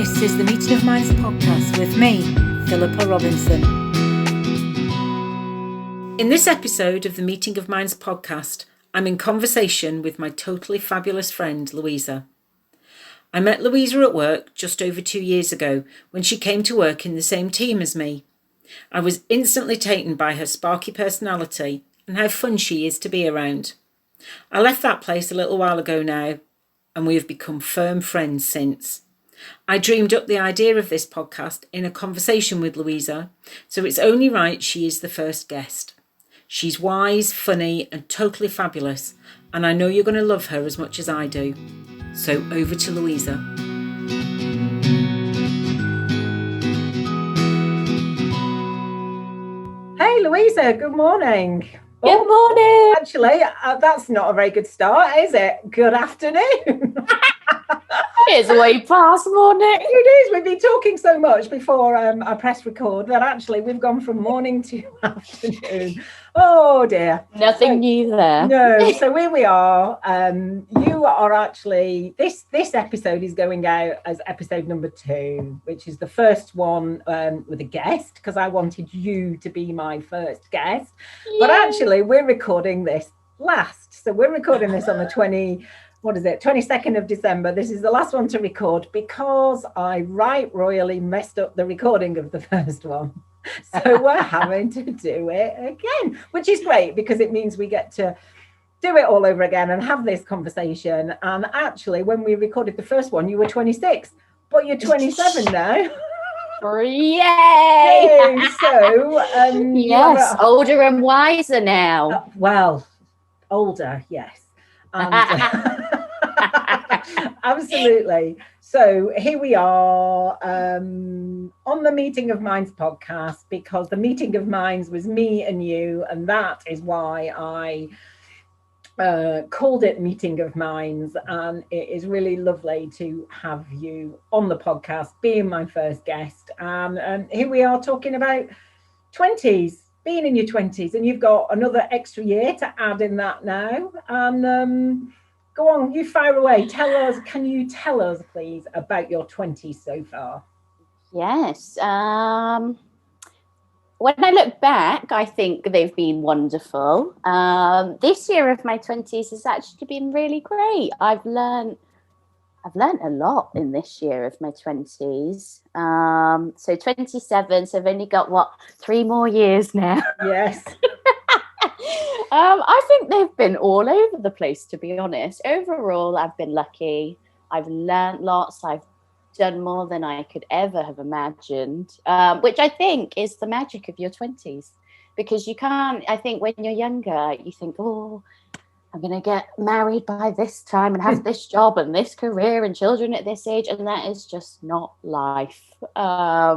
This is the Meeting of Minds podcast with me, Philippa Robinson. In this episode of the Meeting of Minds podcast, I'm in conversation with my totally fabulous friend, Luisa. I met Luisa at work just over 2 years ago when she came to work in the same team as me. I was instantly taken by her sparky personality and how fun she is to be around. I left that place a little while ago now, and we have become firm friends since. I dreamed up the idea of this podcast in a conversation with Luisa, so it's only right she is the first guest. She's wise, funny, and totally fabulous, and I know you're going to love her as much as I do. So over to Luisa. Hey Luisa, good morning. Good morning. Actually, that's not a very good start, is it? Good afternoon. It's way past morning. It is. We've been talking so much before I press record that actually we've gone from morning to afternoon. Oh dear. Nothing new there. No. So here we are. You are actually this episode is going out as episode number 2, which is the first one with a guest, because I wanted you to be my first guest. Yay. But actually, we're recording this last. So we're recording this on the 22nd of December. This is the last one to record because I right royally messed up the recording of the first one. So we're having to do it again, which is great because it means we get to do it all over again and have this conversation. And actually, when we recorded the first one, you were 26, but you're 27 now. Yay! So, yes, older and wiser now. Well, older, yes. Absolutely. So here we are on the Meeting of Minds podcast, because the Meeting of Minds was me and you, and that is why I called it Meeting of Minds. And it is really lovely to have you on the podcast, being my first guest. And here we are talking about 20s. Being in your 20s, and you've got another extra year to add in that now. And go on, you fire away. Can you tell us, please, about your 20s so far? Yes. When I look back, I think they've been wonderful. This year of my 20s has actually been really great. I've learned a lot in this year of my 20s. So 27, so I've only got 3 more years now. Yes. I think they've been all over the place, to be honest. Overall, I've been lucky. I've learned lots. I've done more than I could ever have imagined, which I think is the magic of your 20s. Because I think when you're younger, you think, oh, I'm going to get married by this time and have this job and this career and children at this age, and that is just not life.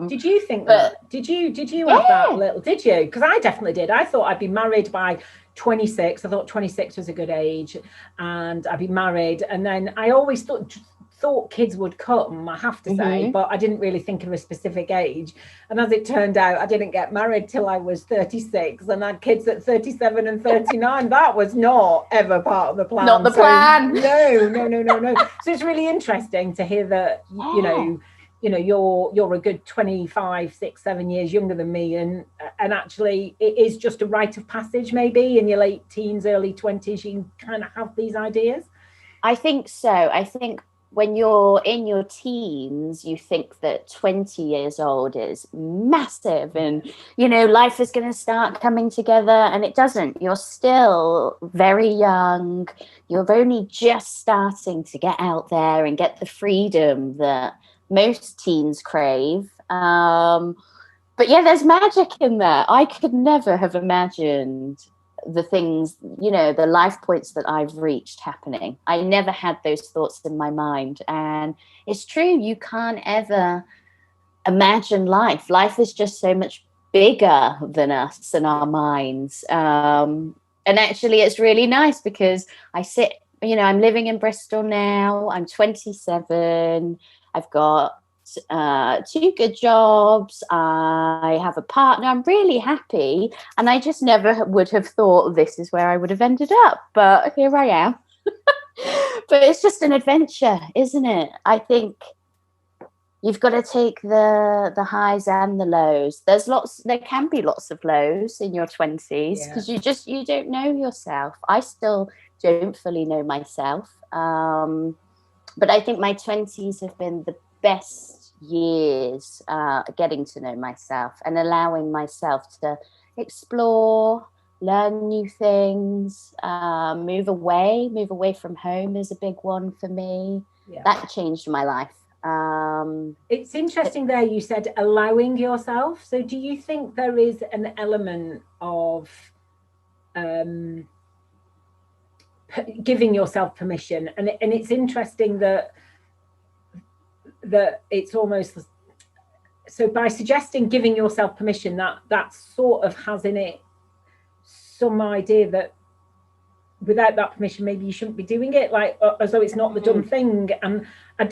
Did you think that? Did you have that little? Did you? Because I definitely did. I thought I'd be married by 26. I thought 26 was a good age, and I'd be married. And then I always thought kids would come, I have to say, but I didn't really think of a specific age. And as it turned out, I didn't get married till I was 36 and had kids at 37 and 39. That was not ever part of the plan. Not the plan. No. So it's really interesting to hear that, you know, you're a good 25, 6, 7 years younger than me. And actually it is just a rite of passage, maybe in your late teens, early 20s, you kind of have these ideas. I think so. I think when you're in your teens, you think that 20 years old is massive and, life is going to start coming together, and it doesn't. You're still very young. You're only just starting to get out there and get the freedom that most teens crave. But yeah, there's magic in there. I could never have imagined the things, the life points that I've reached happening. I never had those thoughts in my mind. And it's true, you can't ever imagine life. Life is just so much bigger than us and our minds. And actually, it's really nice because I'm living in Bristol now. I'm 27. I've got 2 good jobs. I have a partner. I'm really happy, and I just never would have thought this is where I would have ended up, but here I am. But it's just an adventure, isn't it? I think you've got to take the highs and the lows. There can be lots of lows in your 20s because you don't know yourself. I still don't fully know myself. But I think my 20s have been the best years getting to know myself and allowing myself to explore, learn new things, move away from home is a big one for me. That changed my life. It's interesting there you said allowing yourself. So do you think there is an element of giving yourself permission? And it's interesting that it's almost, so by suggesting giving yourself permission, that sort of has in it some idea that without that permission maybe you shouldn't be doing it, like as though it's not the done thing. And I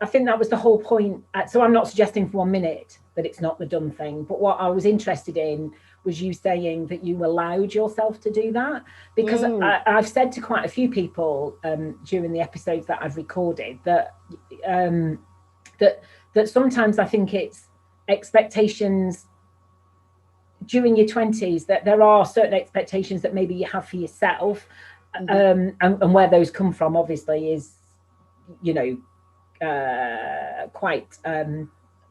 think that was the whole point. So I'm not suggesting for 1 minute that it's not the done thing, but what I was interested in was you saying that you allowed yourself to do that, because I've said to quite a few people during the episodes that I've recorded that that sometimes I think it's expectations during your 20s, that there are certain expectations that maybe you have for yourself, and where those come from obviously is, you know, quite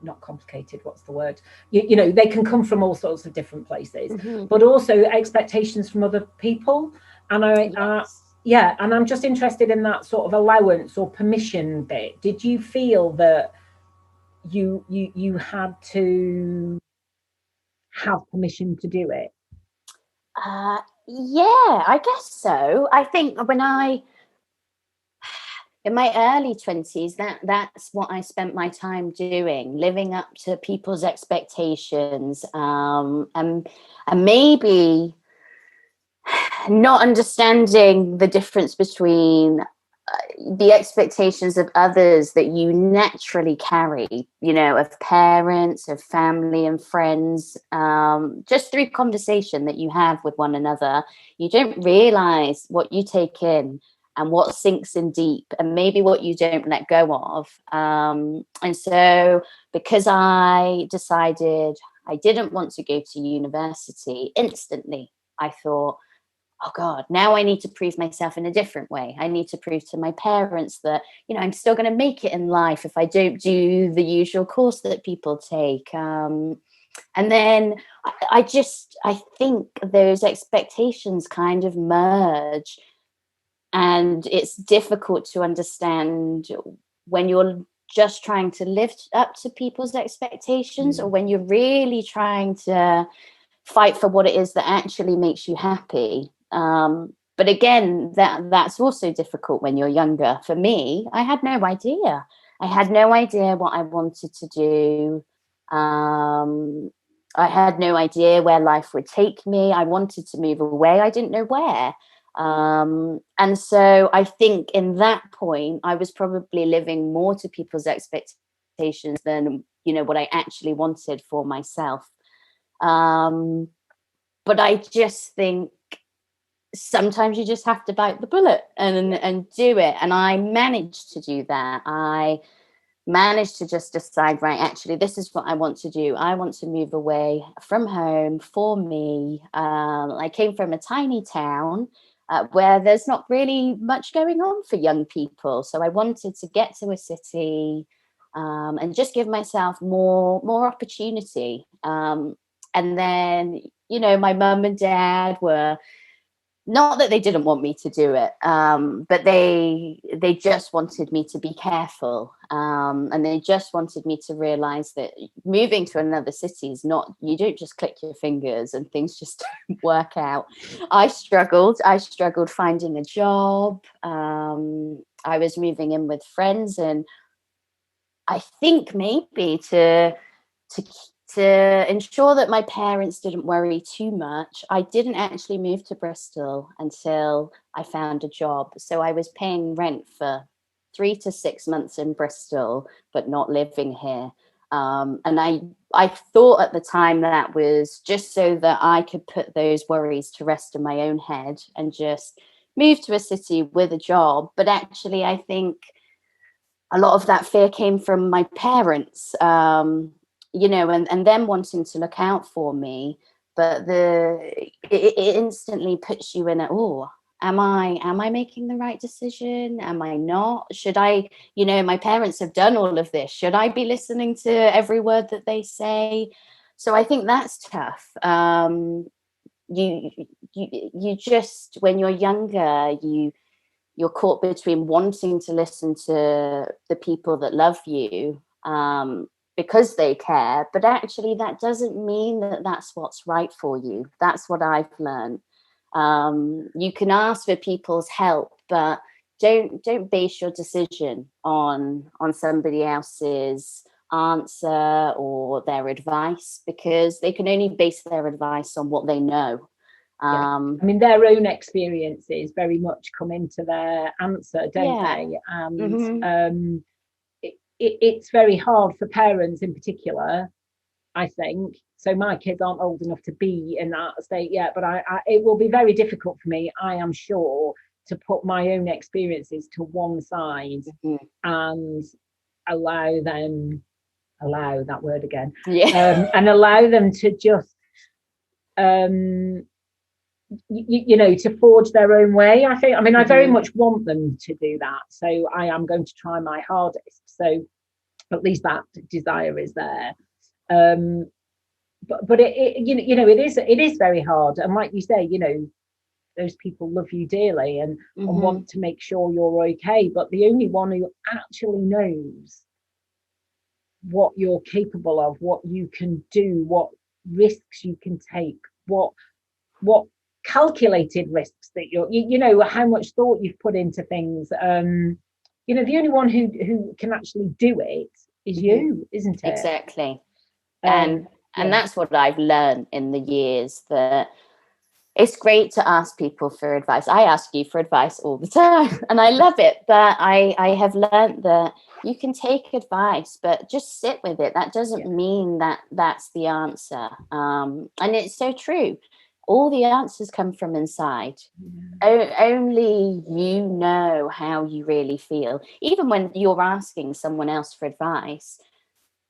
not complicated, what's the word, you know, they can come from all sorts of different places, but also expectations from other people. And and I'm just interested in that sort of allowance or permission bit. Did you feel that you had to have permission to do it? Yeah, I guess so. I think in my early 20s, that's what I spent my time doing, living up to people's expectations, and maybe not understanding the difference between the expectations of others that you naturally carry, you know, of parents, of family and friends, just through conversation that you have with one another. You don't realize what you take in and what sinks in deep, and maybe what you don't let go of. And so because I decided I didn't want to go to university, instantly I thought, oh God, now I need to prove myself in a different way. I need to prove to my parents that, you know, I'm still going to make it in life if I don't do the usual course that people take. And then I think those expectations kind of merge, and it's difficult to understand when you're just trying to live up to people's expectations, or when you're really trying to fight for what it is that actually makes you happy. But again, that's also difficult when you're younger. For me, I had no idea. I had no idea what I wanted to do. I had no idea where life would take me. I wanted to move away. I didn't know where. And so I think in that point, I was probably living more to people's expectations than, you know, what I actually wanted for myself. But I just think sometimes you just have to bite the bullet and do it. And I managed to do that. I managed to just decide, right, actually, this is what I want to do. I want to move away from home for me. I came from a tiny town where there's not really much going on for young people. So I wanted to get to a city and just give myself more opportunity. And then, you know, my mum and dad were, not that they didn't want me to do it, but they just wanted me to be careful, and they just wanted me to realize that moving to another city is not, you don't just click your fingers and things just don't work out. I struggled finding a job. I was moving in with friends, and I think maybe to ensure that my parents didn't worry too much, I didn't actually move to Bristol until I found a job. So I was paying rent for 3 to 6 months in Bristol, but not living here. And I thought at the time that was just so that I could put those worries to rest in my own head and just move to a city with a job. But actually, I think a lot of that fear came from my parents, you know, and them wanting to look out for me. But it instantly puts you in a, oh, am I making the right decision? Am I not? Should I, you know, my parents have done all of this. Should I be listening to every word that they say? So I think that's tough. You just, when you're younger, you're caught between wanting to listen to the people that love you, because they care, but actually that doesn't mean that that's what's right for you. That's what I've learned. You can ask for people's help, but don't base your decision on somebody else's answer or their advice, because they can only base their advice on what they know. I mean, their own experiences very much come into their answer, don't they? And it's very hard for parents in particular, I think. So my kids aren't old enough to be in that state yet, but it will be very difficult for me, I am sure, to put my own experiences to one side and allow that word again, and allow them to just you know, to forge their own way. I think, I mean, I very much want them to do that, so I am going to try my hardest, so at least that desire is there. But it you know, it is very hard, and like you say, you know, those people love you dearly and want to make sure you're okay, but the only one who actually knows what you're capable of, what you can do, what risks you can take, what calculated risks that you know, how much thought you've put into things. You know, the only one who can actually do it is you, isn't it? Exactly. And that's what I've learned in the years, that it's great to ask people for advice. I ask you for advice all the time and I love it, but I have learned that you can take advice, but just sit with it. That doesn't mean that that's the answer. And it's so true. All the answers come from inside. Only you know how you really feel. Even when you're asking someone else for advice,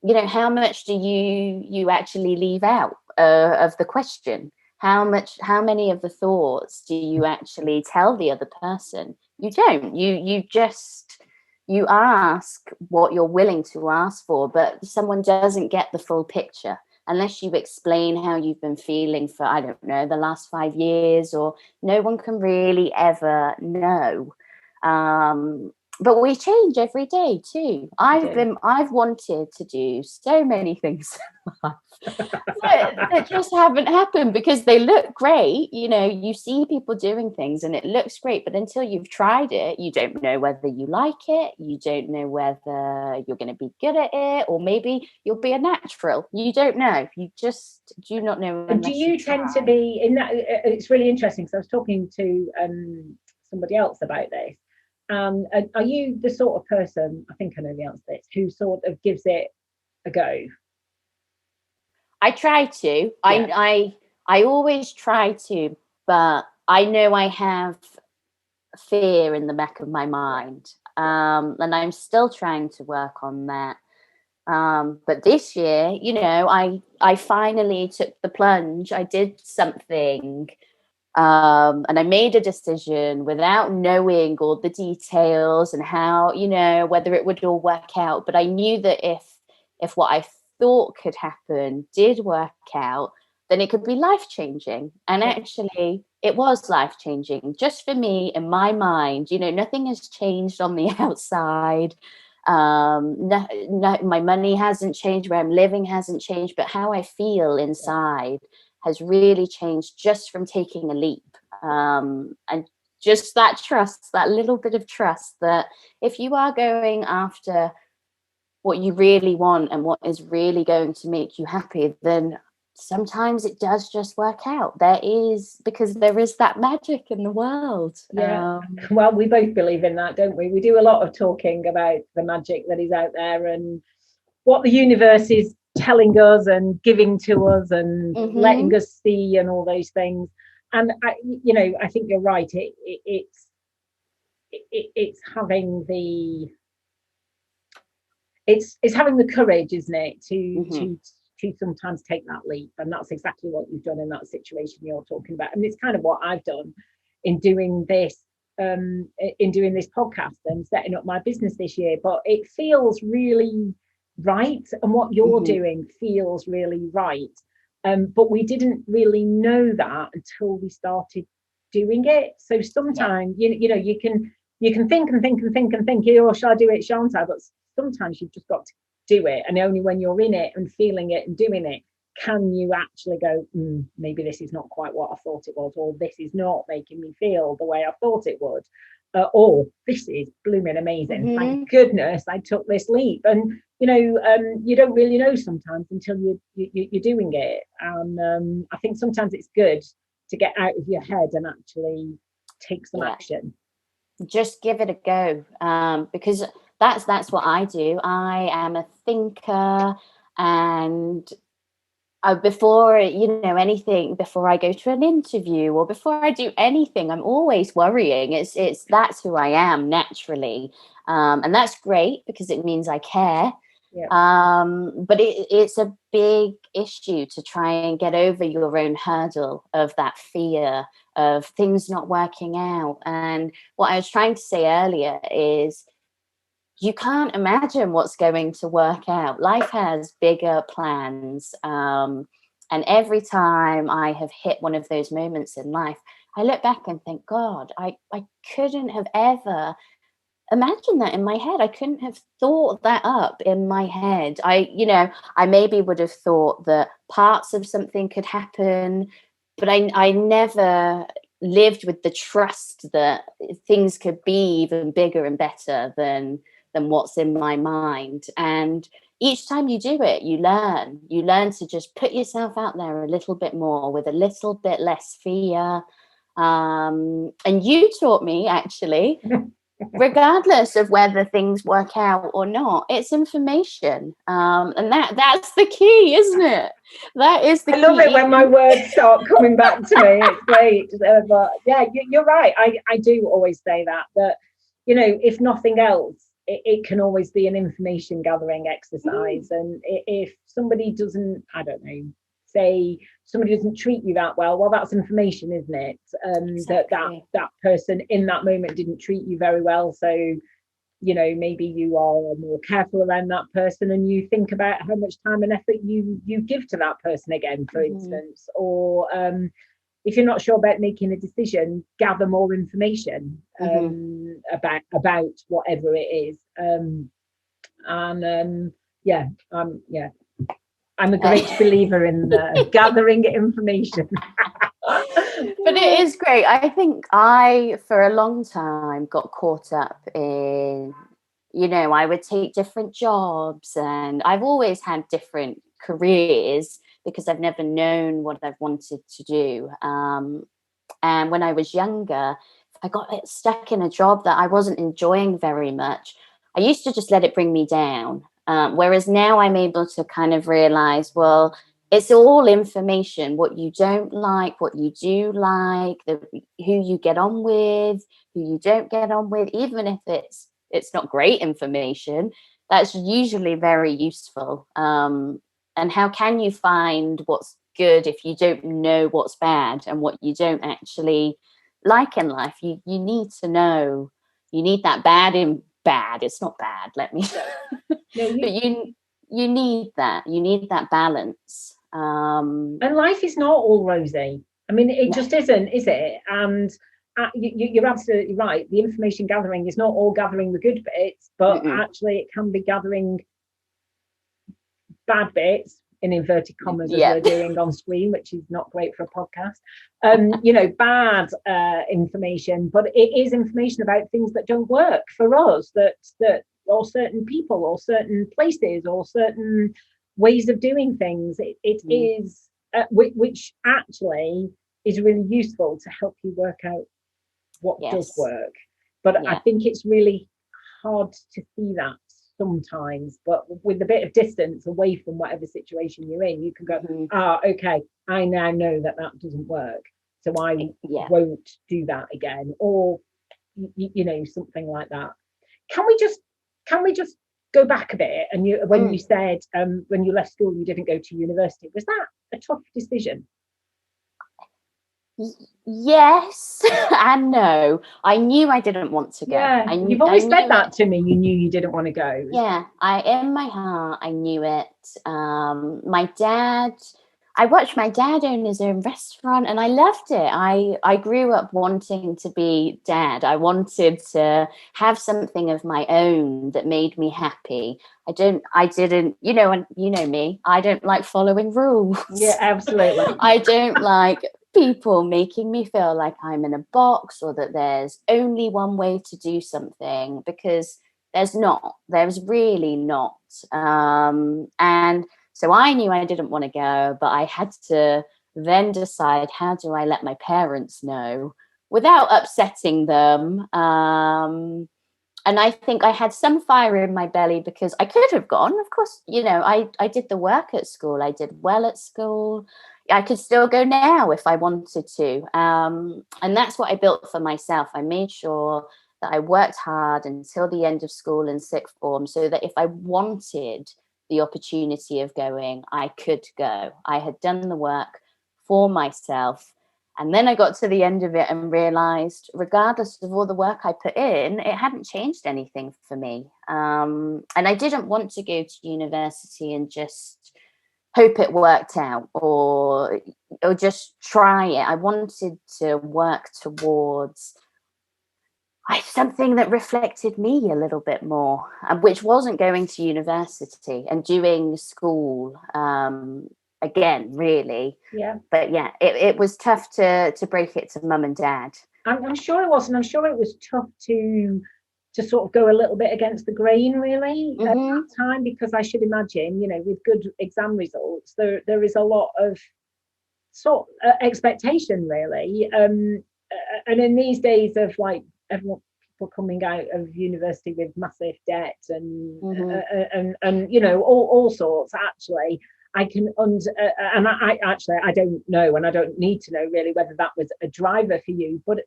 you know, how much do you actually leave out of the question? How many of the thoughts do you actually tell the other person? You don't. You ask what you're willing to ask for, but someone doesn't get the full picture unless you explain how you've been feeling for, I don't know, the last 5 years, or no one can really ever know. But we change every day too. I've wanted to do so many things in life that just haven't happened because they look great. You know, you see people doing things and it looks great, but until you've tried it, you don't know whether you like it. You don't know whether you're going to be good at it, or maybe you'll be a natural. You don't know. You just do not know. Do you tend to be in that? It's really interesting because I was talking to somebody else about this. Are you the sort of person, I think I know the answer to this, who sort of gives it a go? I try to. I always try to, but I know I have fear in the back of my mind, and I'm still trying to work on that. But this year, you know, I finally took the plunge. I did something. And I made a decision without knowing all the details and how, you know, whether it would all work out. But I knew that if what I thought could happen did work out, then it could be life-changing. And actually, it was life-changing just for me in my mind. You know, nothing has changed on the outside. My money hasn't changed, where I'm living hasn't changed, but how I feel inside has really changed just from taking a leap. And just that trust, that little bit of trust that if you are going after what you really want and what is really going to make you happy, then sometimes it does just work out. Because there is that magic in the world. Well, we both believe in that, don't we? We do a lot of talking about the magic that is out there and what the universe is telling us and giving to us and letting us see and all those things. And you know, I think you're right. It's having the it's having the courage, isn't it, to sometimes take that leap. And that's exactly what you've done in that situation you're talking about. And it's kind of what I've done in doing this podcast and setting up my business this year. But it feels really right, and what you're doing feels really right. But we didn't really know that until we started doing it. So sometimes you know you can think and think and think and think, oh, shall I do it, shan't I? But sometimes you've just got to do it, and only when you're in it and feeling it and doing it can you actually go, maybe this is not quite what I thought it was, or this is not making me feel the way I thought it would, or this is blooming amazing. Thank goodness I took this leap. And you don't really know sometimes until you're doing it. And I think sometimes it's good to get out of your head and actually take some action. Just give it a go, because that's what I do. I am a thinker, and before before I go to an interview or before I do anything, I'm always worrying. That's who I am naturally, and that's great because it means I care. But it's a big issue to try and get over your own hurdle of that fear of things not working out. And what I was trying to say earlier is you can't imagine what's going to work out. Life has bigger plans. And every time I have hit one of those moments in life, I look back and think, God, I couldn't have ever imagined that in my head. I couldn't have thought that up in my head. I maybe would have thought that parts of something could happen, but I never lived with the trust that things could be even bigger and better than what's in my mind. And each time you do it, you learn to just put yourself out there a little bit more with a little bit less fear. And you taught me, actually, regardless of whether things work out or not, it's information. And that's the key, isn't it? That is the key. I love it when my words start coming back to me. It's great. But yeah, you're right. I do always say that if nothing else, it can always be an information gathering exercise. And if somebody doesn't, I don't know, say somebody doesn't treat you that well, that's information, isn't it? Exactly. that person in that moment didn't treat you very well. So, maybe you are more careful around that person, and you think about how much time and effort you give to that person again, for instance. Or if you're not sure about making a decision, gather more information about whatever it is. I'm a great believer in gathering information. But it is great. I think I, for a long time, got caught up in, I would take different jobs, and I've always had different careers because I've never known what I've wanted to do. And when I was younger, I got stuck in a job that I wasn't enjoying very much. I used to just let it bring me down. Whereas now I'm able to kind of realize, well, it's all information, what you don't like, what you do like, who you get on with, who you don't get on with, even if it's not great information, that's usually very useful. And how can you find what's good if you don't know what's bad and what you don't actually like in life? You need to know. You need that bad in bad. It's not bad, let me but you need that. You need that balance. And life is not all rosy. I mean, it just isn't, is it? And you're absolutely right. The information gathering is not all gathering the good bits, but actually it can be gathering bad bits, in inverted commas, as we're doing on screen, which is not great for a podcast. Bad information, but it is information about things that don't work for us, that or certain people or certain places or certain ways of doing things. It is which actually is really useful to help you work out what does work. But I think it's really hard to see that sometimes, but with a bit of distance away from whatever situation you're in, you can go, okay, I now know that doesn't work, so I won't do that again, or something like that. Can we just go back a bit, and when you said when you left school you didn't go to university, was that a tough decision? Yes and no. I knew I didn't want to go. Yeah, you've always said that to me. You knew you didn't want to go. Yeah, in my heart, I knew it. My dad, I watched my dad own his own restaurant, and I loved it. I grew up wanting to be dad. I wanted to have something of my own that made me happy. I didn't, and you know me, I don't like following rules. Yeah, absolutely. I don't like people making me feel like I'm in a box, or that there's only one way to do something, because there's really not. And so I knew I didn't want to go, but I had to then decide, how do I let my parents know without upsetting them? And I think I had some fire in my belly, because I could have gone, of course, I did the work at school. I did well at school. I could still go now if I wanted to. And that's what I built for myself. I made sure that I worked hard until the end of school and sixth form, so that if I wanted the opportunity of going, I could go. I had done the work for myself. And then I got to the end of it and realized, regardless of all the work I put in, it hadn't changed anything for me. And I didn't want to go to university and just hope it worked out, or just try it. I wanted to work towards something that reflected me a little bit more, which wasn't going to university and doing school again, really. Yeah. But yeah, it was tough to break it to mum and dad. I'm sure it was, and I'm sure it was tough to sort of go a little bit against the grain, really, at that time, because I should imagine, with good exam results, there is a lot of sort of expectation, really. And in these days of like everyone, people coming out of university with massive debt and all sorts, actually, I can and I actually, I don't know, and I don't need to know really whether that was a driver for you, but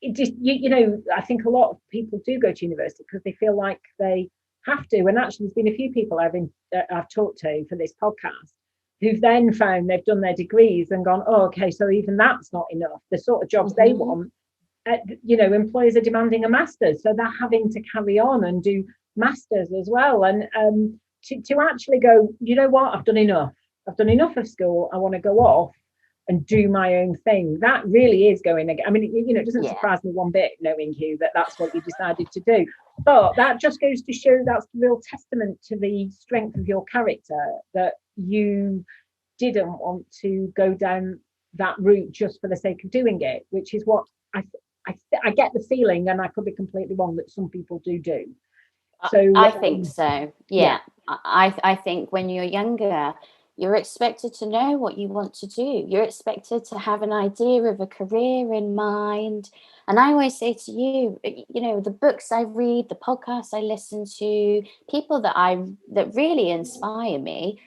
it just, I think a lot of people do go to university because they feel like they have to. And actually, there's been a few people I've talked to for this podcast who've then found they've done their degrees and gone, oh, okay, so even that's not enough. The sort of jobs they want, employers are demanding a master's, so they're having to carry on and do masters as well. And to actually go, you know what, I've done enough of school, I want to go off and do my own thing. That really is going again. I mean, it doesn't surprise me one bit knowing you that's what you decided to do. But that just goes to show that's a real testament to the strength of your character, that you didn't want to go down that route just for the sake of doing it, which is what I get the feeling, and I could be completely wrong, that some people do. So I think so. Yeah. I think when you're younger, you're expected to know what you want to do. You're expected to have an idea of a career in mind. And I always say to you, the books I read, the podcasts I listen to, people that really inspire me,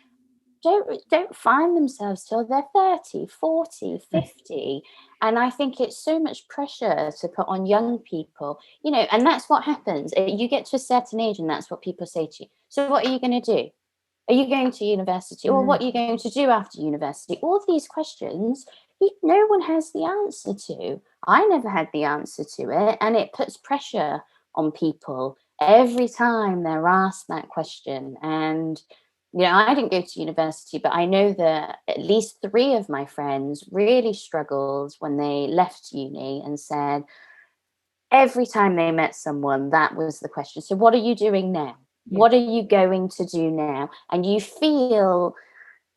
don't find themselves till they're 30, 40, 50. And I think it's so much pressure to put on young people, and that's what happens. You get to a certain age and that's what people say to you. So what are you going to do? Are you going to university? Or what are you going to do after university? All these questions, no one has the answer to. I never had the answer to it. And it puts pressure on people every time they're asked that question. And, I didn't go to university, but I know that at least 3 of my friends really struggled when they left uni, and said every time they met someone, that was the question. So what are you doing now? What are you going to do now? And you feel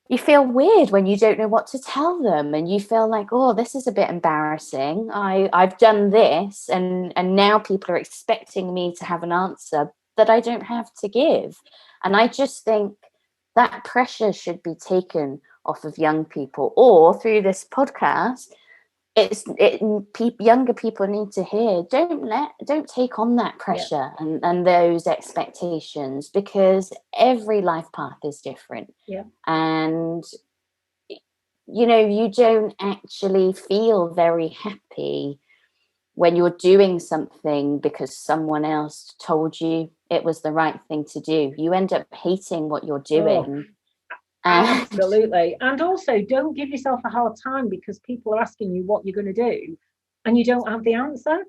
weird when you don't know what to tell them, and you feel like, oh, this is a bit embarrassing. I've done this, and now people are expecting me to have an answer that I don't have to give. And I just think that pressure should be taken off of young people, or through this podcast, younger people need to hear, don't take on that pressure and those expectations, because every life path is different. And you don't actually feel very happy when you're doing something because someone else told you it was the right thing to do, you end up hating what you're doing. Absolutely. And also, don't give yourself a hard time because people are asking you what you're going to do and you don't have the answer.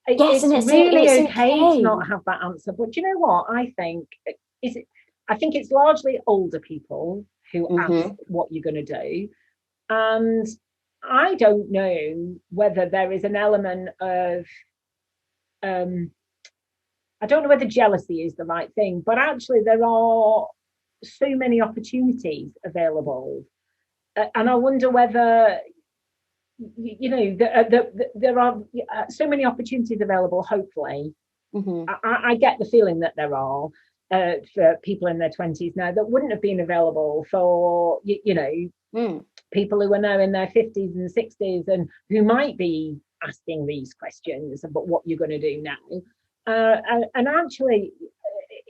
Yes, it's really okay to not have that answer. But do you know what I think? I think it's largely older people who ask what you're going to do. And I don't know whether there is an element of, I don't know whether jealousy is the right thing, but actually there are so many opportunities available. And I wonder whether, there are so many opportunities available, hopefully. I get the feeling that there are for people in their 20s now that wouldn't have been available for, people who are now in their 50s and 60s and who might be asking these questions about what you're going to do now. And actually,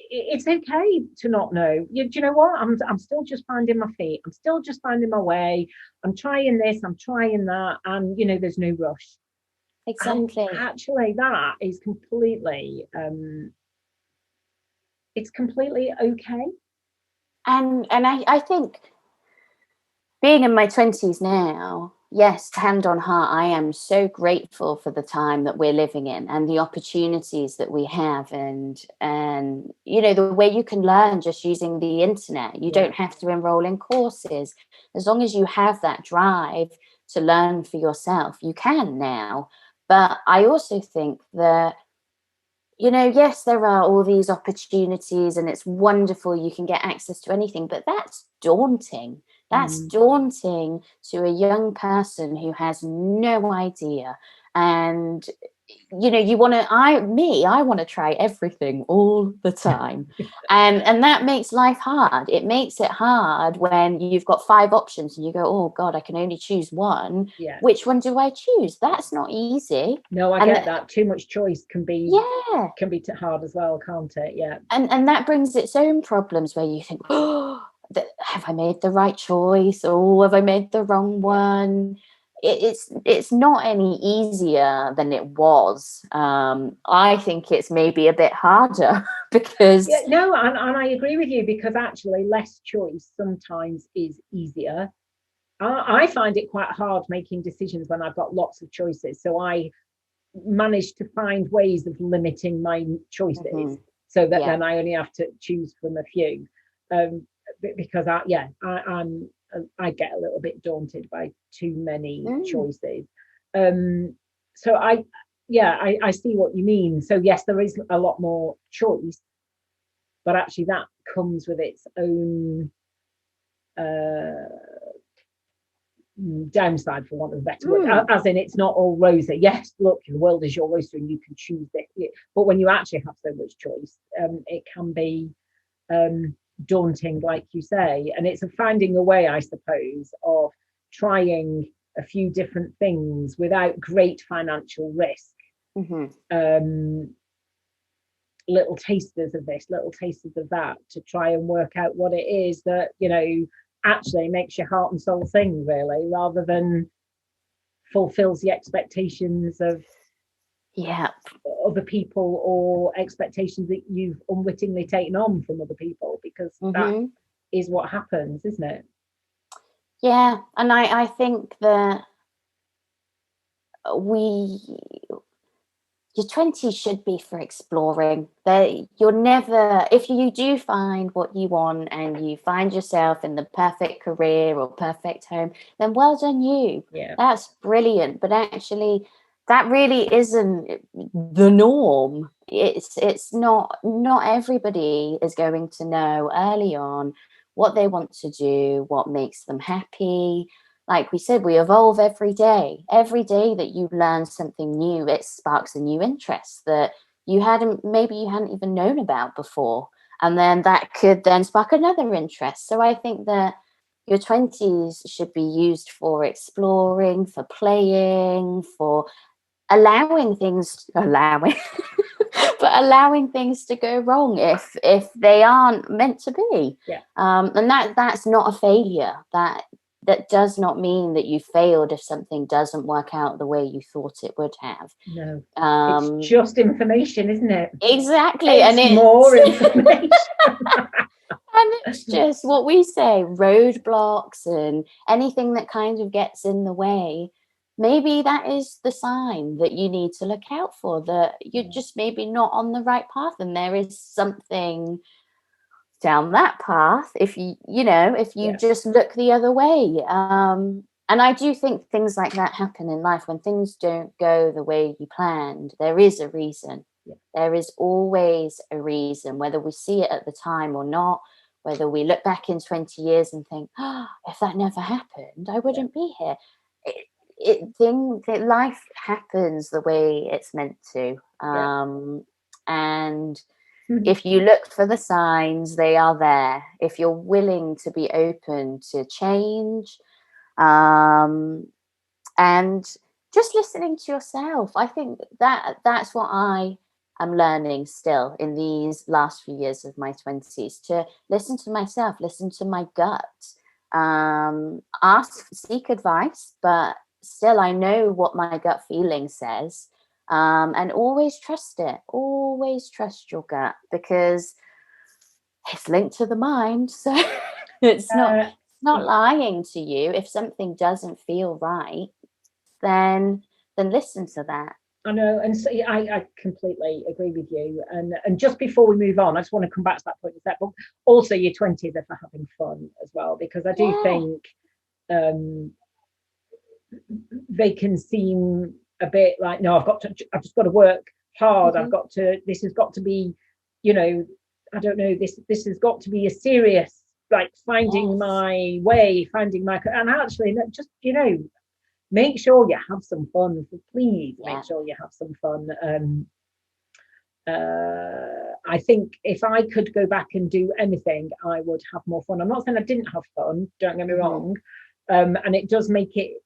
it's okay to not know. Do you know what? I'm still just finding my feet. I'm still just finding my way. I'm trying this, I'm trying that. And, there's no rush. Exactly. And actually, that is completely, it's completely okay. And I think being in my 20s now, yes, hand on heart, I am so grateful for the time that we're living in and the opportunities that we have, and the way you can learn just using the internet. You don't have to enroll in courses. As long as you have that drive to learn for yourself, you can now. But I also think that, yes, there are all these opportunities and it's wonderful, you can get access to anything, but that's daunting. That's daunting to a young person who has no idea. And, I want to try everything all the time. And that makes life hard. It makes it hard when you've got 5 options and you go, oh God, I can only choose one. Yeah. Which one do I choose? That's not easy. No, I get that. Too much choice can be hard as well, can't it? Yeah. And that brings its own problems where you think, oh, have I made the right choice? Or have I made the wrong one? It's not any easier than it was. I think it's maybe a bit harder because... Yeah, no, and I agree with you, because actually less choice sometimes is easier. I find it quite hard making decisions when I've got lots of choices. So I manage to find ways of limiting my choices so that then I only have to choose from a few. Because I get a little bit daunted by too many choices. So I see what you mean. So yes, there is a lot more choice, but actually that comes with its own downside, for want of a better word, as in it's not all rosy. Yes, look, the world is your oyster and you can choose this, but when you actually have so much choice, it can be daunting, like you say. And it's finding a way, I suppose, of trying a few different things without great financial risk. Little tasters of this, little tasters of that, to try and work out what it is that actually makes your heart and soul sing, really, rather than fulfills the expectations of other people, or expectations that you've unwittingly taken on from other people, because that is what happens, isn't it? Yeah, and I think that your 20s should be for exploring. You're never, if you do find what you want and you find yourself in the perfect career or perfect home, then well done you. Yeah. That's brilliant. But actually, that really isn't the norm. It's not everybody is going to know early on what they want to do, what makes them happy. Like we said, we evolve every day. Every day that you learn something new, it sparks a new interest that you hadn't even known about before. And then that could then spark another interest. So I think that your 20s should be used for exploring, for playing, for allowing things to go wrong if they aren't meant to be. Yeah. And that's not a failure. that does not mean that you failed if something doesn't work out the way you thought it would have. No, it's just information, isn't it? Exactly. It's more information. And it's just what we say, roadblocks and anything that kind of gets in the way. Maybe that is the sign that you need to look out for, that you're just maybe not on the right path, and there is something down that path if you just look the other way. And I do think things like that happen in life. When things don't go the way you planned, there is a reason. There is always a reason, whether we see it at the time or not, whether we look back in 20 years and think, oh, if that never happened, I wouldn't be here. Life happens the way it's meant to. And if you look for the signs, they are there. If you're willing to be open to change, and just listening to yourself, I think that's what I am learning still in these last few years of my 20s, to listen to myself, listen to my gut, seek advice, but still I know what my gut feeling says. And always trust it. Always trust your gut, because it's linked to the mind. So it's not lying to you. If something doesn't feel right, then listen to that. I know, and so I completely agree with you. And just before we move on, I just want to come back to that point. But also, your 20s are for having fun as well, because I do think they can seem a bit like, no, I've just got to work hard. This has got to be, I don't know, this has got to be a serious, like, finding my way, and actually just, make sure you have some fun. Please make sure you have some fun. I think if I could go back and do anything, I would have more fun. I'm not saying I didn't have fun, don't get me wrong. And it does make it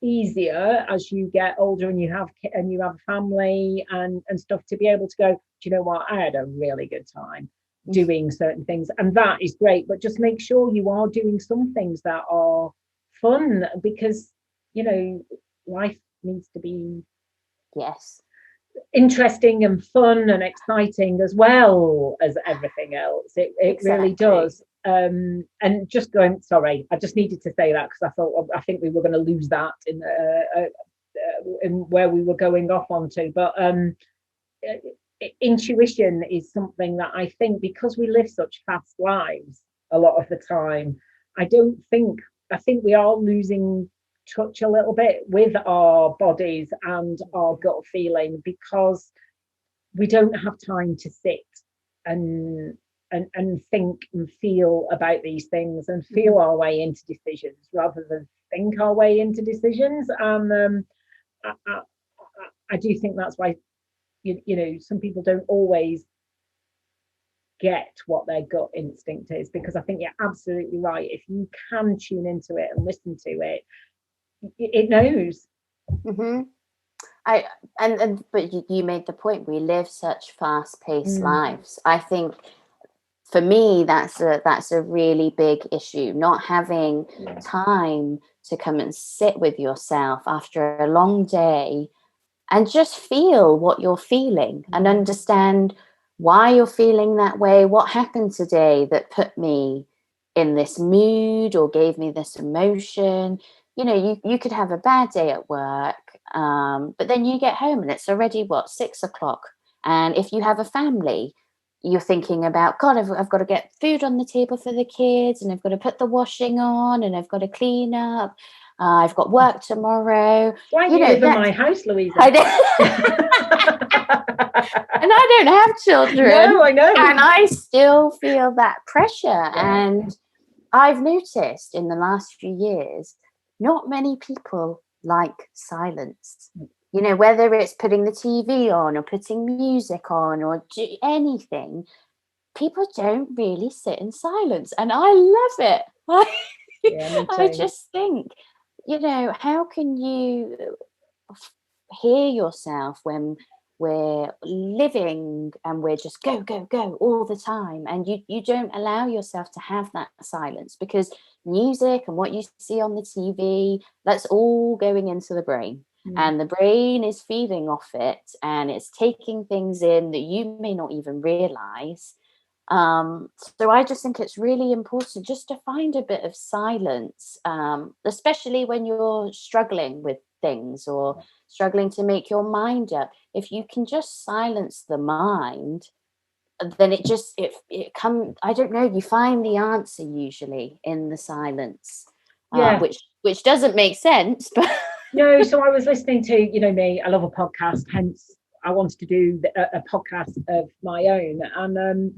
easier as you get older and you have a family and stuff, to be able to go, do you know what, I had a really good time doing certain things, and that is great. But just make sure you are doing some things that are fun, because life needs to be interesting and fun and exciting as well as everything else. It really does. And just going, sorry, I just needed to say that, because I think we were going to lose that in where we were going off onto. But intuition is something that I think, because we live such fast lives a lot of the time, I think we are losing touch a little bit with our bodies and our gut feeling, because we don't have time to sit and think and feel about these things and feel our way into decisions rather than think our way into decisions. And I do think that's why some people don't always get what their gut instinct is, because I think you're absolutely right. If you can tune into it and listen to it, it knows. But you made the point, we live such fast-paced lives. I think for me that's a really big issue, not having time to come and sit with yourself after a long day and just feel what you're feeling and understand why you're feeling that way, what happened today that put me in this mood or gave me this emotion. You could have a bad day at work, but then you get home and it's already 6 o'clock. And if you have a family, you're thinking about, God, I've got to get food on the table for the kids, and I've got to put the washing on, and I've got to clean up. I've got work tomorrow. Why do you live in my house, Louisa? And I don't have children. No, I know. And I still feel that pressure. And I've noticed in the last few years, not many people like silence. Whether it's putting the TV on or putting music on or anything, people don't really sit in silence. And I love it. I just think, how can you hear yourself when we're living and we're just go, go, go all the time. And you don't allow yourself to have that silence, because music and what you see on the TV, that's all going into the brain. And the brain is feeding off it, and it's taking things in that you may not even realize. So I just think it's really important just to find a bit of silence, especially when you're struggling with things or struggling to make your mind up. If you can just silence the mind, then it comes, I don't know, you find the answer usually in the silence, which doesn't make sense, but no. So I was listening to, you know me, I love a podcast, hence I wanted to do a podcast of my own. And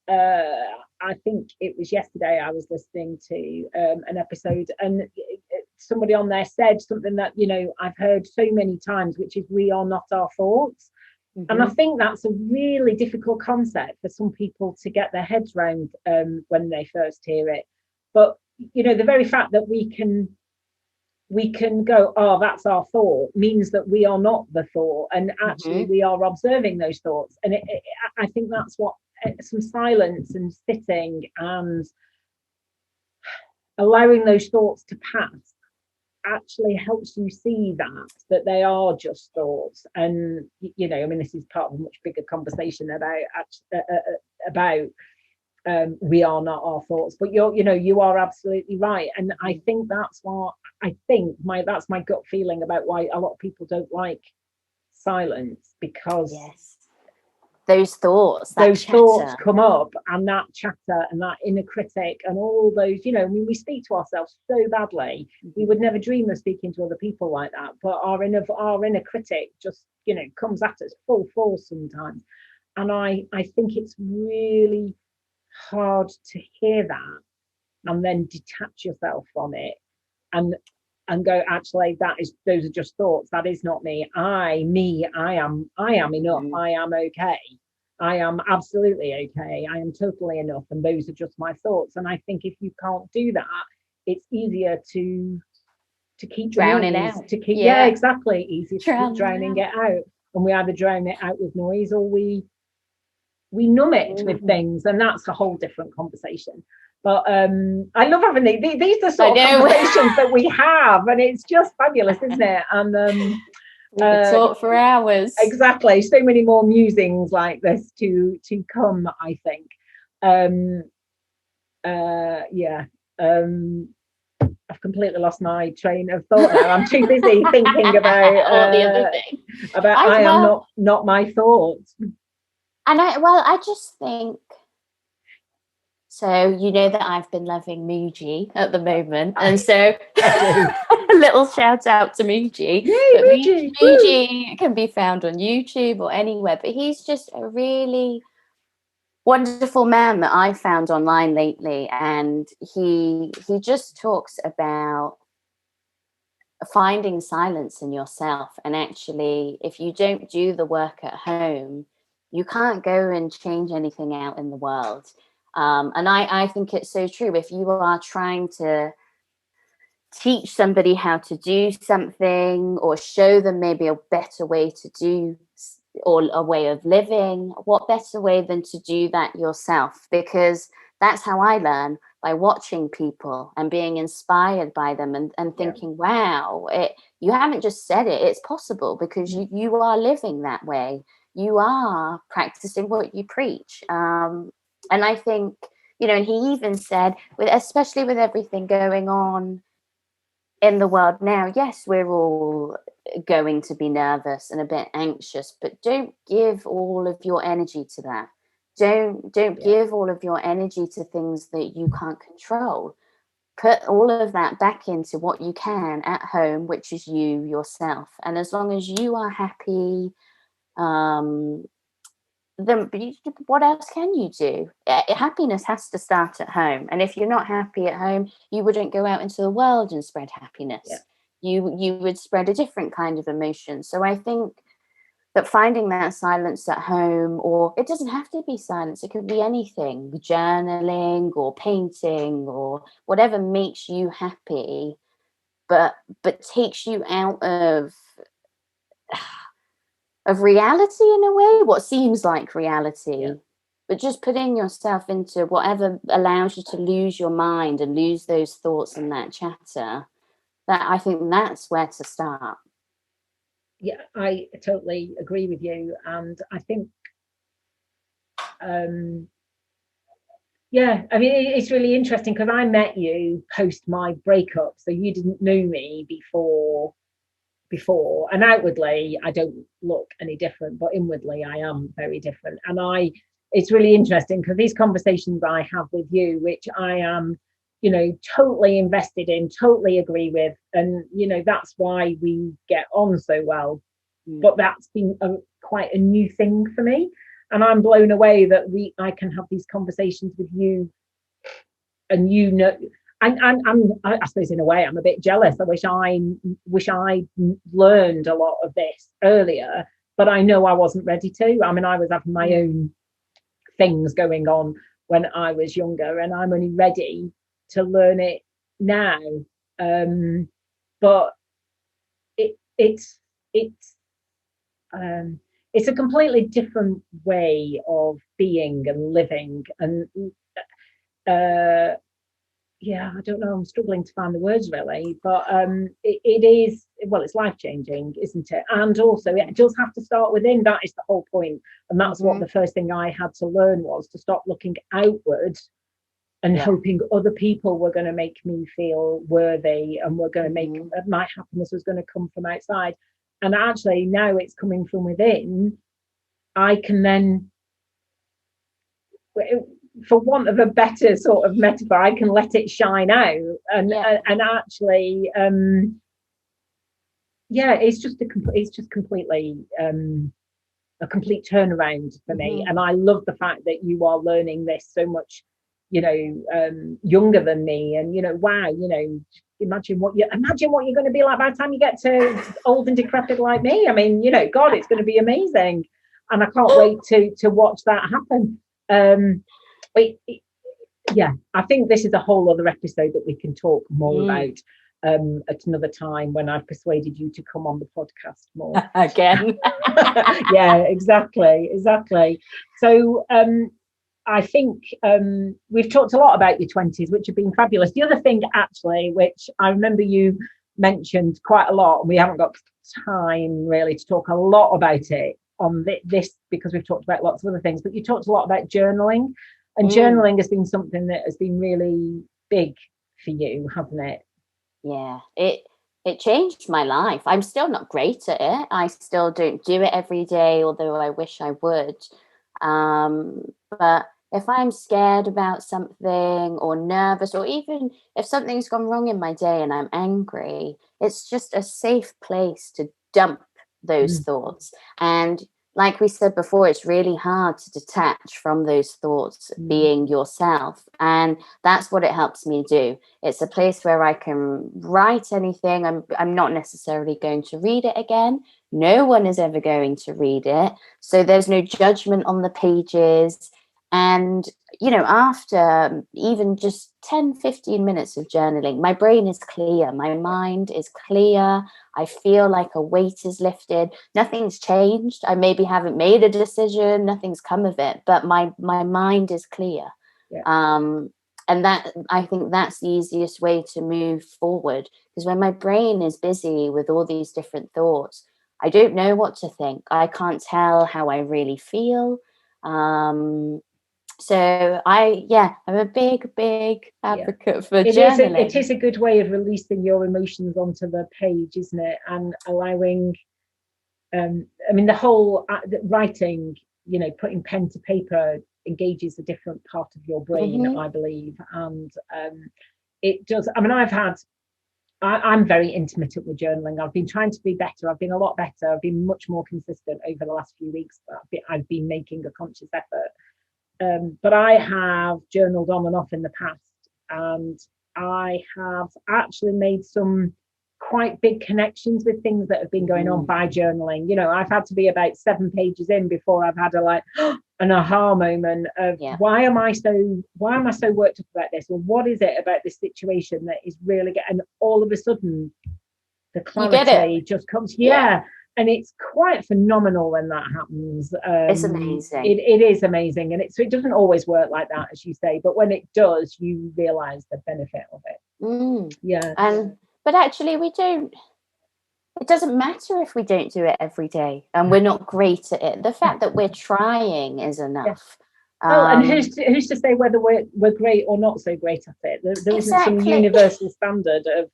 I think it was yesterday I was listening to an episode, and somebody on there said something that, you know, I've heard so many times, which is we are not our thoughts. And I think that's a really difficult concept for some people to get their heads around when they first hear it. But, you know, the very fact that we can go, oh, that's our thought, means that we are not the thought, and actually we are observing those thoughts. And I think that's what some silence and sitting and allowing those thoughts to pass actually helps you see that they are just thoughts. And, you know, I mean, this is part of a much bigger conversation about we are not our thoughts. But you are absolutely right. And I think that's that's my gut feeling about why a lot of people don't like silence, because those thoughts come up, and that chatter and that inner critic and all those, you know, I mean, we speak to ourselves so badly. We would never dream of speaking to other people like that, but our inner critic just, you know, comes at us full force sometimes. And I think it's really hard to hear that and then detach yourself from it and go, actually, those are just thoughts. That is not me. I am enough. I am okay. I am absolutely okay. I am totally enough. And those are just my thoughts. And I think if you can't do that, it's easier to keep drowning out. Exactly. Easier to keep drowning it out. And we either drown it out with noise, or we numb it with things. And that's a whole different conversation. But I love having these are sort of conversations that we have, and it's just fabulous, isn't it? And we could talk for hours. Exactly, so many more musings like this to come, I think. I've completely lost my train of thought now. I'm too busy thinking about the other thing. About I am not my thoughts. And I just think. So you know that I've been loving Moogi at the moment, and so a little shout out to Moogi. Yay, Moogi can be found on YouTube or anywhere, but he's just a really wonderful man that I found online lately, and he just talks about finding silence in yourself. And actually, if you don't do the work at home, you can't go and change anything out in the world. And I think it's so true. If you are trying to teach somebody how to do something, or show them maybe a better way to do, or a way of living, what better way than to do that yourself? Because that's how I learn, by watching people and being inspired by them, and thinking, wow, you haven't just said it, it's possible, because you are living that way. You are practicing what you preach. And I think, you know, and he even said, especially with everything going on in the world now, yes, we're all going to be nervous and a bit anxious, but don't give all of your energy to that. Don't give all of your energy to things that you can't control. Put all of that back into what you can at home, which is you, yourself. And as long as you are happy, then what else can you do? Happiness has to start at home. And if you're not happy at home, you wouldn't go out into the world and spread happiness. You would spread a different kind of emotion. So I think that finding that silence at home, or it doesn't have to be silence, it could be anything, journaling or painting or whatever makes you happy, but takes you out of reality in a way, what seems like reality. But just putting yourself into whatever allows you to lose your mind and lose those thoughts and that chatter, that I think that's where to start. Yeah, I totally agree with you. And I think, yeah, I mean, it's really interesting because I met you post my breakup. So you didn't know me before, and outwardly I don't look any different, but inwardly I am very different. And it's really interesting because these conversations I have with you, which I am, totally invested in, totally agree with, and that's why we get on so well. But that's been quite a new thing for me, and I'm blown away that I can have these conversations with you, and I suppose in a way I'm a bit jealous. I wish I learned a lot of this earlier, but I know I wasn't ready to. I mean, I was having my own things going on when I was younger, and I'm only ready to learn it now. But it's a completely different way of being and living, and yeah, I don't know, I'm struggling to find the words really, but it is, well, it's life-changing, isn't it? And also it does have to start within. That is the whole point, and that's what the first thing I had to learn was to stop looking outward and hoping other people were going to make me feel worthy, and were going to make my happiness was going to come from outside. And actually now it's coming from within. I can then, for want of a better sort of metaphor, I can let it shine out, and actually, it's just completely a complete turnaround for me. And I love the fact that you are learning this so much, younger than me, and wow, imagine what you're going to be like by the time you get to old and decrepit like me. I mean, God, it's going to be amazing, and I can't wait to watch that happen. I think this is a whole other episode that we can talk more about at another time, when I've persuaded you to come on the podcast more again. Yeah, exactly. So I think we've talked a lot about your 20s, which have been fabulous. The other thing actually, which I remember you mentioned quite a lot, and we haven't got time really to talk a lot about it on this because we've talked about lots of other things, but you talked a lot about journaling, and journaling has been something that has been really big for you, hasn't it? Yeah, it changed my life. I'm still not great at it. I still don't do it every day, although I wish I would. But if I'm scared about something or nervous, or even if something's gone wrong in my day and I'm angry, it's just a safe place to dump those thoughts. And like we said before, it's really hard to detach from those thoughts, being yourself. And that's what it helps me do. It's a place where I can write anything. I'm not necessarily going to read it again. No one is ever going to read it. So there's no judgment on the pages. And, after even just 10, 15 minutes of journaling, my brain is clear. My mind is clear. I feel like a weight is lifted. Nothing's changed. I maybe haven't made a decision. Nothing's come of it, but my mind is clear. Yeah. And that, I think that's the easiest way to move forward, because when my brain is busy with all these different thoughts, I don't know what to think. I can't tell how I really feel. So I'm a big advocate for journaling. It is a good way of releasing your emotions onto the page, isn't it? And allowing, the whole writing, putting pen to paper engages a different part of your brain, I believe. And it does. I'm very intermittent with journaling. I've been trying to be better. I've been a lot better. I've been much more consistent over the last few weeks. I've been making a conscious effort. But I have journaled on and off in the past, and I have actually made some quite big connections with things that have been going on by journaling. I've had to be about 7 pages in before I've had an aha moment of why am I so worked up about this, or what is it about this situation that is really and all of a sudden the clarity just comes. and it's quite phenomenal when that happens. It's amazing. It is amazing, and it doesn't always work like that, as you say, but when it does, you realise the benefit of it. But actually, we don't. It doesn't matter if we don't do it every day and we're not great at it. The fact that we're trying is enough. Well, and who's to say whether we're great or not so great at it? There isn't some universal standard of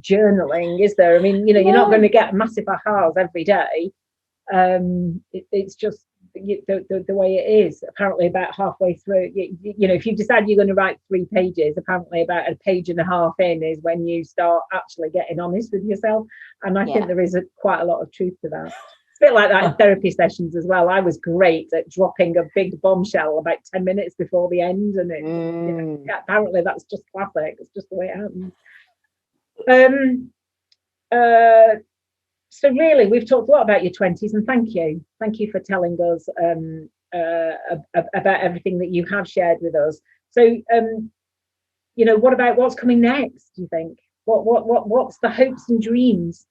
journaling, is there? I mean, you're not going to get massive ahas every day. It's just the way it is. Apparently, about halfway through, if you decide you're going to write 3 pages, apparently about a page and a half in is when you start actually getting honest with yourself. And I think there is quite a lot of truth to that. It's a bit like that in therapy sessions as well. I was great at dropping a big bombshell about 10 minutes before the end, and apparently that's just classic. It's just the way it happens. So really, we've talked a lot about your 20s, and thank you for telling us about everything that you have shared with us. So, what about what's coming next? Do you think what's the hopes and dreams?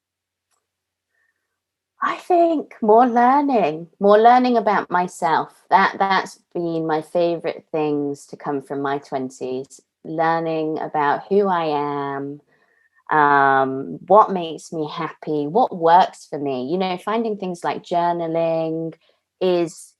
I think more learning about myself. That's been my favorite things to come from my 20s. Learning about who I am. What makes me happy, what works for me. Finding things like journaling is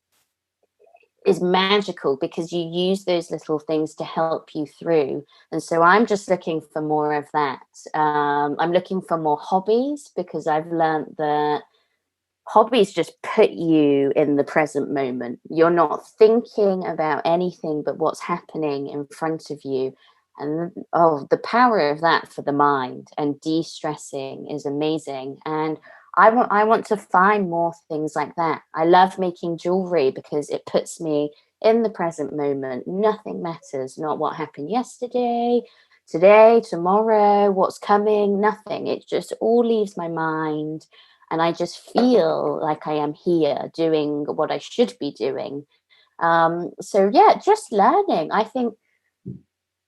magical because you use those little things to help you through. And so I'm just looking for more of that. I'm looking for more hobbies because I've learned that hobbies just put you in the present moment. You're not thinking about anything but what's happening in front of you. And the power of that for the mind and de-stressing is amazing. And I want to find more things like that. I love making jewelry because it puts me in the present moment. Nothing matters, not what happened yesterday, today, tomorrow, what's coming, nothing. It just all leaves my mind. And I just feel like I am here doing what I should be doing. Just learning. I think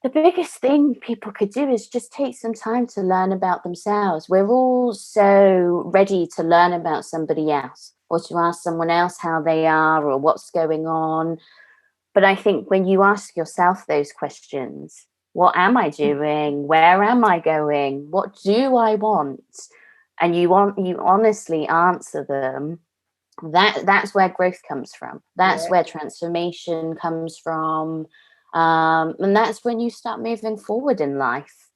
the biggest thing people could do is just take some time to learn about themselves. We're all so ready to learn about somebody else or to ask someone else how they are or what's going on. But I think when you ask yourself those questions, what am I doing? Where am I going? What do I want? And you honestly answer them, that's where growth comes from. That's where transformation comes from. And that's when you start moving forward in life.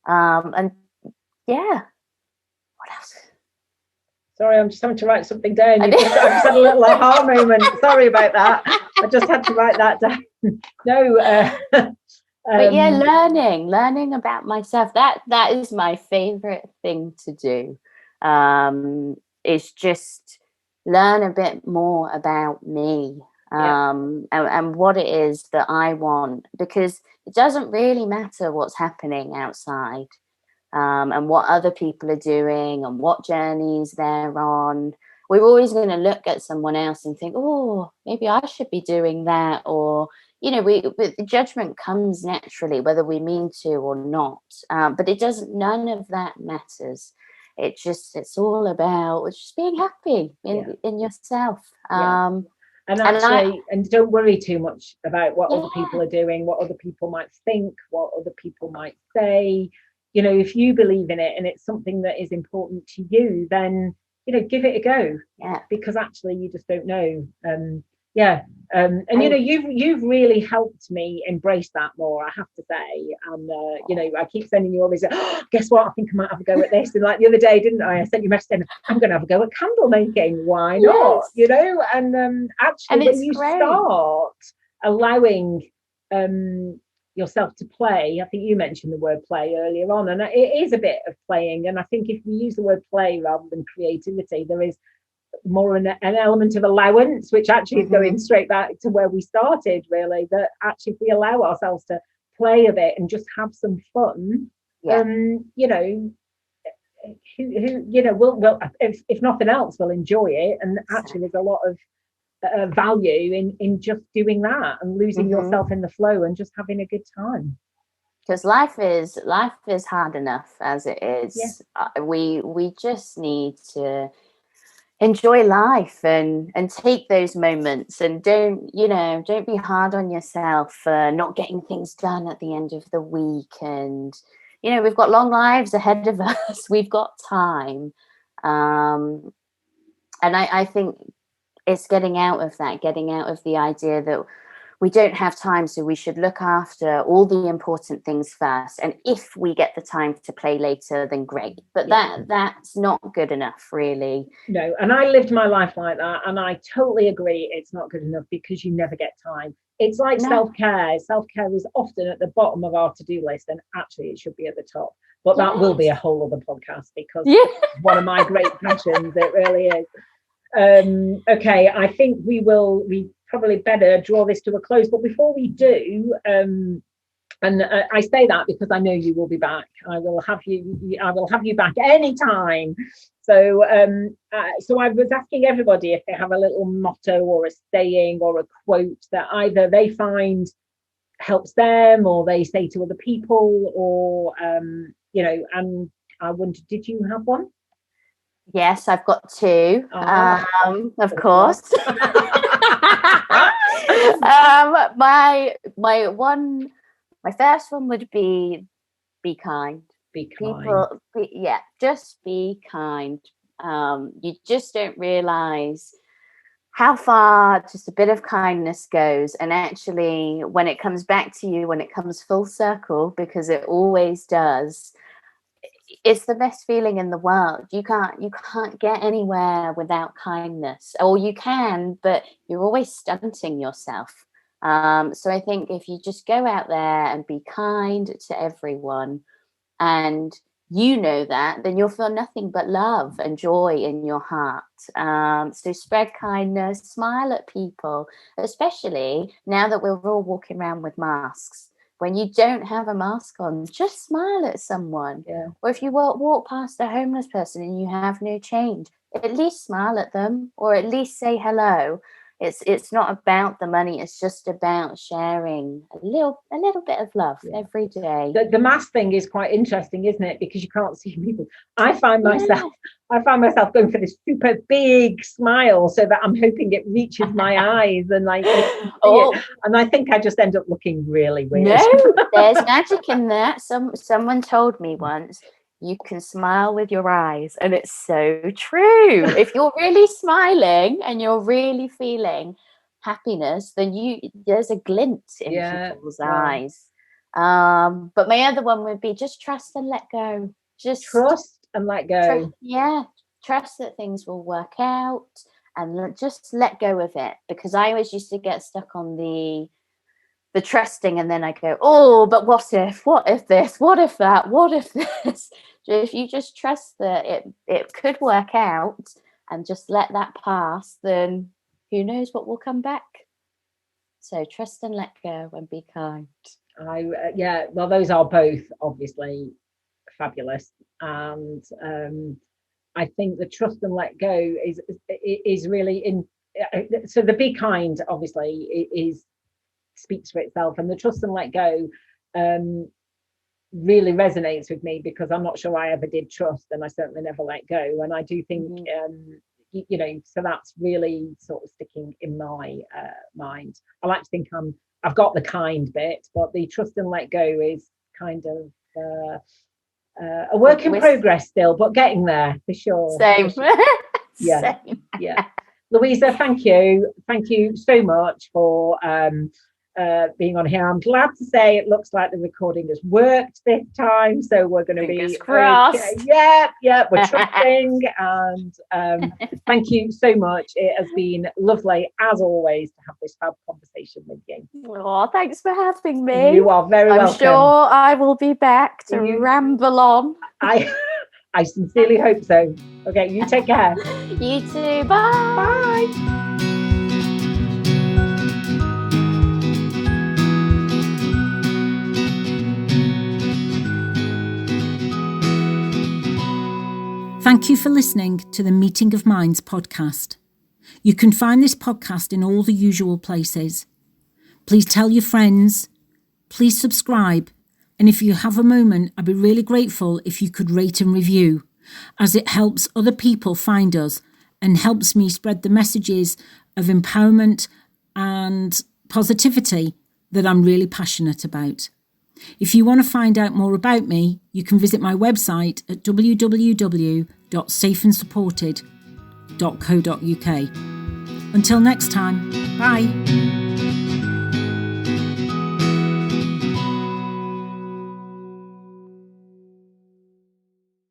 What else? Sorry, I'm just having to write something down. I just had a little aha moment. Sorry about that. I just had to write that down. No. But learning about myself. That is my favorite thing to do. Is just learn a bit more about me. And what it is that I want, because it doesn't really matter what's happening outside and what other people are doing and what journeys they're on. We're always going to look at someone else and think, oh, maybe I should be doing that. Or, the judgment comes naturally, whether we mean to or not. But none of that matters. It's all about just being happy in yourself. And don't worry too much about what other people are doing, what other people might think, what other people might say. If you believe in it and it's something that is important to you, then give it a go. Because actually you just don't know. You've really helped me embrace that more, I have to say. And I keep sending you all these, guess what, I think I might have a go at this. And like the other day, didn't I sent you a message saying I'm going to have a go at candle making. Why not? And actually when you start allowing yourself to play, I think you mentioned the word play earlier on, and it is a bit of playing. And I think if we use the word play rather than creativity, there is more an element of allowance, which actually is going straight back to where we started, really, that actually if we allow ourselves to play a bit and just have some fun, who will if nothing else, will enjoy it. And actually there's a lot of value in just doing that and losing yourself in the flow and just having a good time, because life is hard enough as it is. We just need to enjoy life and take those moments, and don't be hard on yourself for not getting things done at the end of the week. And we've got long lives ahead of us. We've got time, and I think it's getting out of the idea that we don't have time, so we should look after all the important things first. And if we get the time to play later, then great. But that's not good enough, really. No, and I lived my life like that, and I totally agree it's not good enough, because you never get time. It's like self-care. Self-care is often at the bottom of our to-do list, and actually it should be at the top. But that will be a whole other podcast, because it's one of my great passions. It really is. Okay, I think we probably better draw this to a close. But before we do, and I say that because I know you will be back. I will have you back anytime. So I was asking everybody if they have a little motto or a saying or a quote that either they find helps them, or they say to other people, or and I wondered, did you have one? Yes, I've got two. Of course. My first one would be kind. Be kind. Just be kind. You just don't realize how far just a bit of kindness goes. And actually, when it comes back to you, when it comes full circle, because it always does, it's the best feeling in the world. You can't get anywhere without kindness, or you can, but you're always stunting yourself. So I think if you just go out there and be kind to everyone, and that, then you'll feel nothing but love and joy in your heart. So spread kindness, smile at people, especially now that we're all walking around with masks. When you don't have a mask on, just smile at someone. Yeah. Or if you walk past a homeless person and you have no change, at least smile at them, or at least say hello. It's not about the money. It's just about sharing a little bit of love every day. The mask thing is quite interesting, isn't it? Because you can't see people. I find myself going for this super big smile so that I'm hoping it reaches my eyes, and and I think I just end up looking really weird. No, there's magic in that. Someone told me once, you can smile with your eyes, and it's so true. If you're really smiling and you're really feeling happiness, then there's a glint in people's eyes. But my other one would be just trust and let go. Just trust and let go. Trust that things will work out, and just let go of it. Because I always used to get stuck on the trusting, and then I go, oh, but what if this, what if that, what if this? If you just trust that it could work out, and just let that pass, then who knows what will come back. So trust and let go and be kind. Well, those are both obviously fabulous, and I think the trust and let go is really in. So the be kind obviously speaks for itself, and the trust and let go really resonates with me, because I'm not sure I ever did trust, and I certainly never let go. And I do think so that's really sort of sticking in my mind. I like to think I've got the kind bit, but the trust and let go is kind of a work in progress still, but getting there for sure. Same. Yeah. Luisa, thank you so much for being on here. I'm glad to say it looks like the recording has worked this time, so we're going to be crossed. Okay. We're trusting, and thank you so much. It has been lovely as always to have this fab conversation with you. Oh, thanks for having me. You are very welcome. I'm sure I will be back to ramble on. I sincerely hope so. Okay, you take care. You too. Bye. Bye. Thank you for listening to the Meeting of Minds podcast. You can find this podcast in all the usual places. Please tell your friends. Please subscribe. And if you have a moment, I'd be really grateful if you could rate and review, as it helps other people find us and helps me spread the messages of empowerment and positivity that I'm really passionate about. If you want to find out more about me, you can visit my website at www.safeandsupported.co.uk. Until next time, bye.